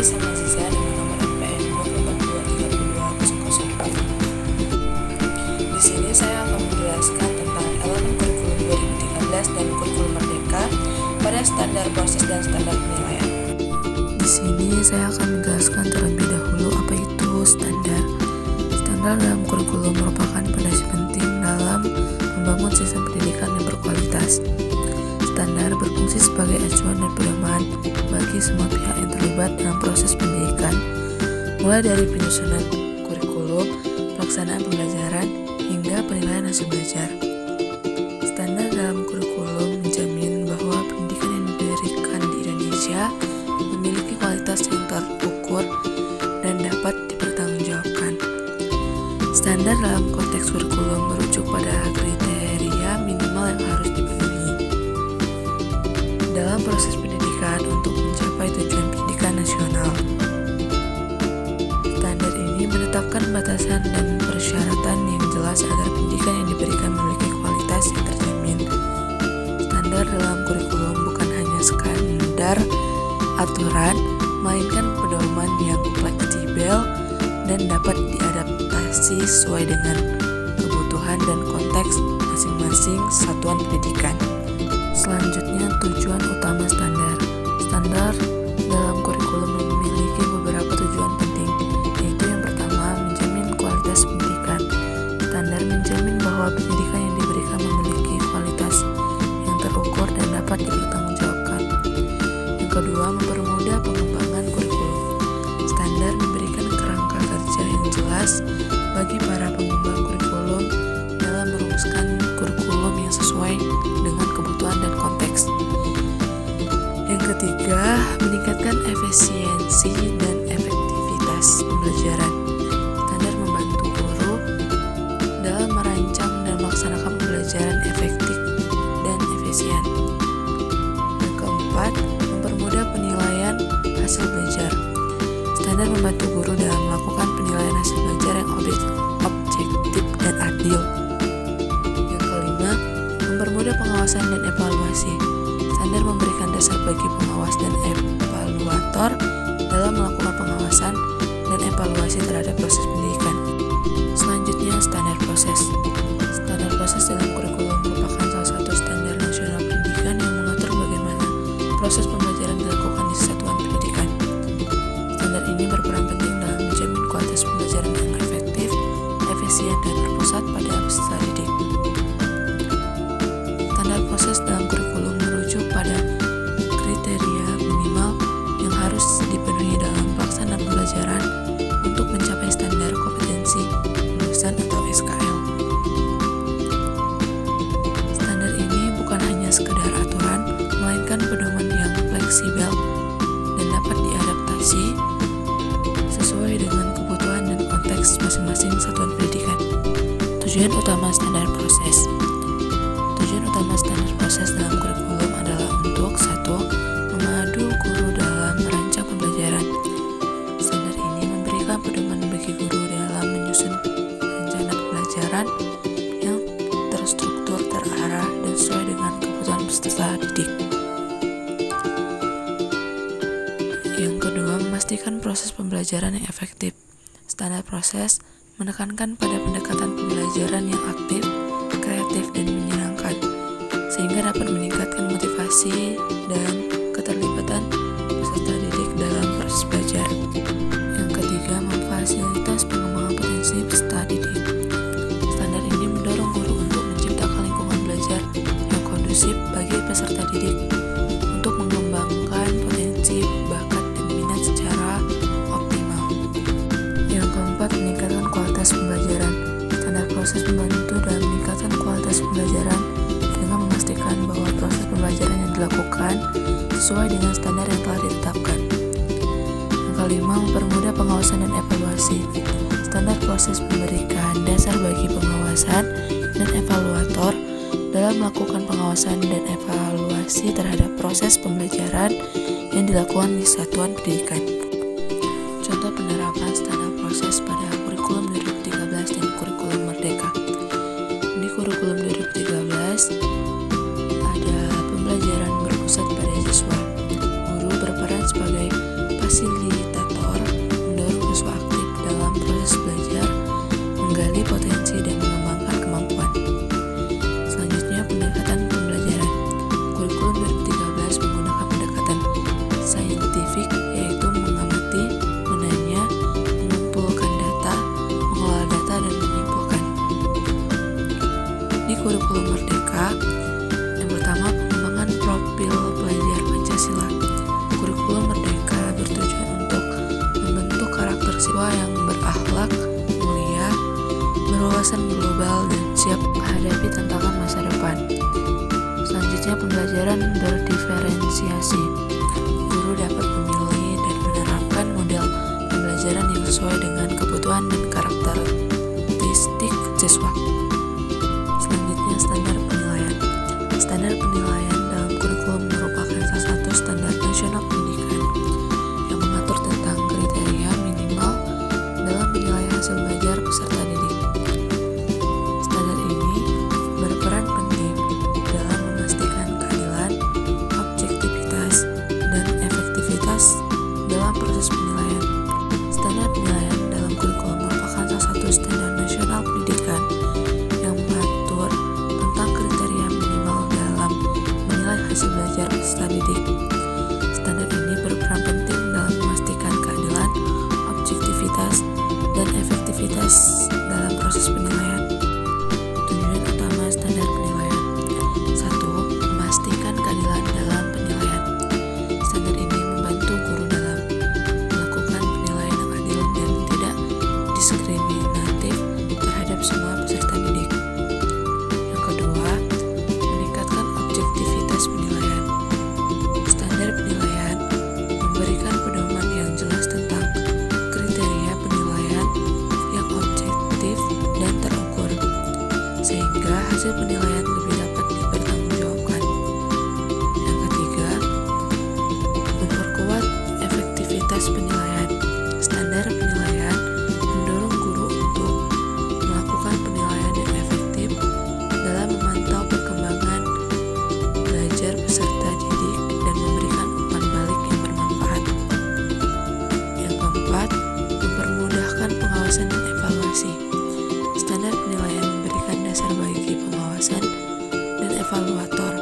Kembali sama Aziza dengan nomor NPM 20423000. Di sini saya akan menjelaskan tentang elemen kurikulum 2013 dan kurikulum Merdeka pada standar proses dan standar penilaian. Di sini saya akan menjelaskan terlebih dahulu apa itu standar. Standar dalam kurikulum merupakan fondasi penting dalam membangun sistem pendidikan yang berkualitas. Standar berfungsi sebagai acuan dan pedoman bagi semua pihak yang terlibat dalam proses pendidikan, mulai dari penyusunan kurikulum, pelaksanaan pembelajaran, hingga penilaian hasil belajar. Standar dalam kurikulum menjamin bahwa pendidikan yang diberikan di Indonesia memiliki kualitas yang terukur dan dapat dipertanggungjawabkan. Standar dalam konteks kurikulum merujuk pada kriteria minimal yang harus dipenuhi dalam proses pendidikan untuk mencapai tujuan pendidikan nasional. Standar ini menetapkan batasan dan persyaratan yang jelas agar pendidikan yang diberikan memiliki kualitas yang terjamin. Standar dalam kurikulum bukan hanya sekadar aturan, melainkan pedoman yang fleksibel dan dapat diadaptasi sesuai dengan kebutuhan dan konteks masing-masing satuan pendidikan. Selanjutnya, tujuan utama standar. Standar dalam kurikulum memiliki beberapa tujuan penting, yaitu yang pertama, menjamin kualitas pendidikan. Standar menjamin bahwa pendidikan yang diberikan memiliki kualitas yang terukur dan dapat dipertanggungjawabkan. Yang kedua, mempermudah pengembangan kurikulum. Standar memberikan kerangka kerja yang jelas bagi para pengembang kurikulum dalam merumuskan kurikulum yang sesuai dengan kebutuhan dan konteks. Yang ketiga, meningkatkan efisiensi dan efektivitas pembelajaran. Standar membantu guru dalam merancang dan melaksanakan pembelajaran efektif dan efisien. Yang keempat, mempermudah penilaian hasil belajar. Standar membantu guru dalam melakukan penilaian hasil belajar yang objektif dan adil. Yang kelima, mempermudah pengawasan dan evaluasi. Standar memberikan dasar bagi pengawas dan evaluator dalam melakukan pengawasan dan evaluasi terhadap proses pendidikan. Selanjutnya, standar proses. Standar proses dalam kurikulum merupakan salah satu standar nasional pendidikan yang mengatur bagaimana proses pembelajaran dilakukan di satuan pendidikan. Standar ini berperan penting dalam menjamin kualitas pembelajaran yang efektif, efisien, dan berpusat pada peserta didik. Standar proses dalam kurikulum merujuk pada kriteria minimal yang harus dipenuhi dalam pelaksanaan pembelajaran untuk mencapai standar kompetensi lulusan atau SKL. Standar ini bukan hanya sekedar aturan, melainkan pedoman yang fleksibel dan dapat diadaptasi sesuai dengan kebutuhan dan konteks masing-masing satuan pendidikan. Tujuan utama standar proses. Tujuan utama standar proses dalam kurikulum adalah untuk 1. Memadu guru dalam merancang pembelajaran. Standar ini memberikan pedoman bagi guru dalam menyusun rencana pembelajaran yang terstruktur, terarah, dan sesuai dengan kebutuhan peserta didik. Yang kedua, memastikan proses pembelajaran yang efektif. Standar proses menekankan pada pendekatan pembelajaran yang aktif, kreatif, dan menyenangkan, sehingga dapat meningkatkan motivasi dan keterlibatan peserta didik dalam proses belajar. Yang ketiga, memfasilitasi pengembangan potensi peserta didik. Standar ini mendorong guru untuk menciptakan lingkungan belajar yang kondusif bagi peserta didik untuk mengembangkan potensi, bakat, dan minat secara optimal. Yang keempat, meningkatkan kualitas pembelajaran. Standar proses membantu dalam meningkatkan kualitas pembelajaran dengan memastikan bahwa proses pembelajaran yang dilakukan sesuai dengan standar yang telah ditetapkan. Yang kelima, mempermudah pengawasan dan evaluasi. Standar proses memberikan dasar bagi pengawasan dan evaluator dalam melakukan pengawasan dan evaluasi terhadap proses pembelajaran yang dilakukan di satuan pendidikan. Contoh penerapan standar proses pada kurikulum 2013 dan kurikulum Merdeka. Di kurikulum 2013 ada pembelajaran berpusat pada siswa. Guru berperan sebagai fasilitator siswa yang berakhlak mulia, berwawasan global, dan siap menghadapi tantangan masa depan. Selanjutnya, pembelajaran berdiferensiasi. Guru dapat memilih dan menerapkan model pembelajaran yang sesuai dengan kebutuhan dan karakteristik siswa. Selanjutnya, standar penilaian. Standar penilaian dalam kurikulum merupakan salah satu standar nasional pendidikan yang mengatur tentang kriteria minimal dalam menilai hasil belajar peserta didik. Standar ini berperan penting dalam memastikan keadilan, objektivitas, dan efektivitas dalam proses penilaian. Standar penilaian dalam kurikulum merupakan salah satu standar nasional pendidikan yang mengatur tentang kriteria minimal dalam menilai hasil belajar peserta didik. Standar ini berperan penting dalam memastikan keadilan, objektivitas, dan efektivitas dalam proses penilaian. Tujuan utama standar penilaian: 1. Memastikan keadilan dalam penilaian. Standar ini membantu guru dalam melakukan penilaian yang adil dan tidak diskriminatif terhadap semua peserta didik. Yang kedua, meningkatkan objektivitas penilaian. Standar penilaian memberikan pedoman yang jelas tentang kriteria penilaian yang objektif dan terukur, sehingga hasil penilaian lebih dapat dipertanggungjawabkan. Yang ketiga, memperkuat efektivitas penilaian. Standar penilaian mendorong guru untuk melakukan penilaian yang efektif dalam memantau perkembangan belajar peserta didik dan memberikan umpan balik yang bermanfaat. Yang keempat, mempermudahkan pengawasan dan evaluasi. Standar penilaian memberikan dasar bagi pengawasan dan evaluator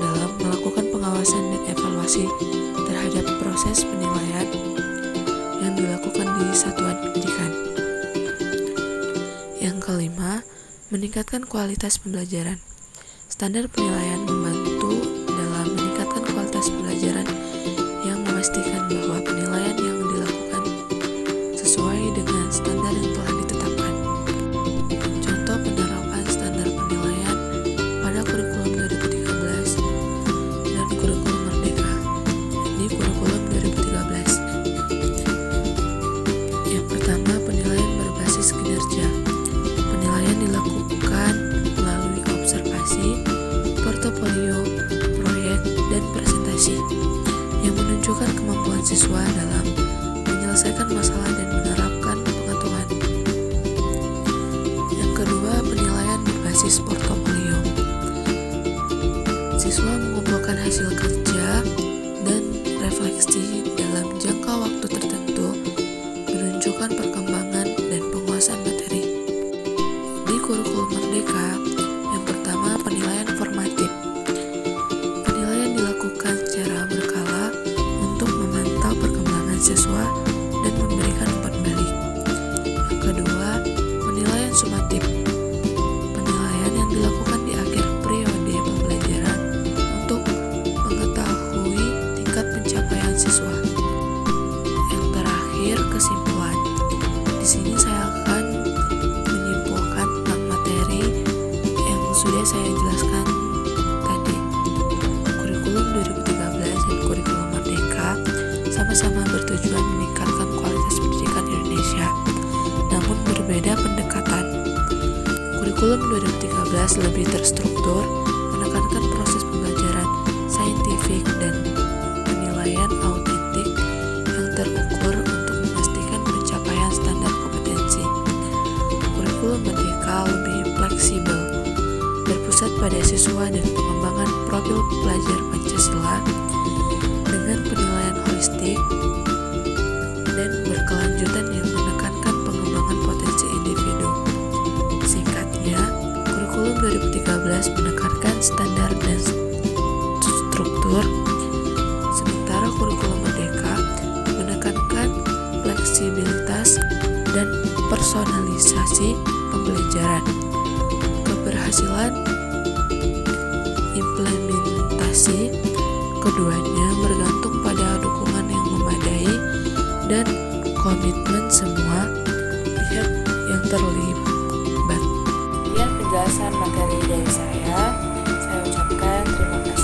dalam melakukan pengawasan dan evaluasi terhadap proses penilaian yang dilakukan di satuan pendidikan. Yang kelima, meningkatkan kualitas pembelajaran. Standar penilaian membantu dalam meningkatkan kualitas pembelajaran yang memastikan bahwa penilaian yang dilakukan sesuai dengan standar yang telah ditetapkan. Contoh penerapan standar penilaian pada kurikulum 2013 dan kurikulum Merdeka di kurikulum 2013. Yang pertama, penilaian berbasis kinerja. Penilaian dilakukan melalui observasi, portofolio, proyek, dan presentasi yang menunjukkan kemampuan siswa dalam menyelesaikan masalah dan menerapkan pengetahuan. Yang kedua, penilaian berbasis portofolio. Siswa mengumpulkan hasil kerja dan refleksi dalam jangka waktu tertentu, menunjukkan perkembangan dan penguasaan materi. Di kurikulum Merdeka, yang pertama, penilaian formatif. Penilaian dilakukan secara berkala untuk memantau perkembangan siswa dan memberikan umpan balik. Yang kedua, penilaian sumatif. Penilaian yang dilakukan di akhir periode pembelajaran untuk mengetahui tingkat pencapaian siswa. Yang terakhir, kesimpulan. Di sini saya akan menyimpulkan tentang materi yang sudah saya jelaskan tadi. Kurikulum 2013 dan kurikulum Merdeka sama-sama bertujuan meningkatkan kualitas pendidikan Indonesia, namun berbeda pendekatan. Kurikulum 2013 lebih terstruktur, menekankan proses pembelajaran saintifik dan penilaian autentik yang terukur untuk memastikan pencapaian standar kompetensi. Kurikulum Merdeka lebih fleksibel, berpusat pada siswa dan pengembangan profil pelajar Pancasila dengan penilaian holistik dan berkelanjutan yang menekankan pengembangan potensi individu. Singkatnya, kurikulum 2013 menekankan standar dan struktur, sementara kurikulum Merdeka menekankan fleksibilitas dan personalisasi pembelajaran. Keberhasilan implementasi keduanya bergantung pada dukungan yang memadai dan komitmen semua pihak yang terlibat. Sekian penjelasan materi dari saya ucapkan terima kasih.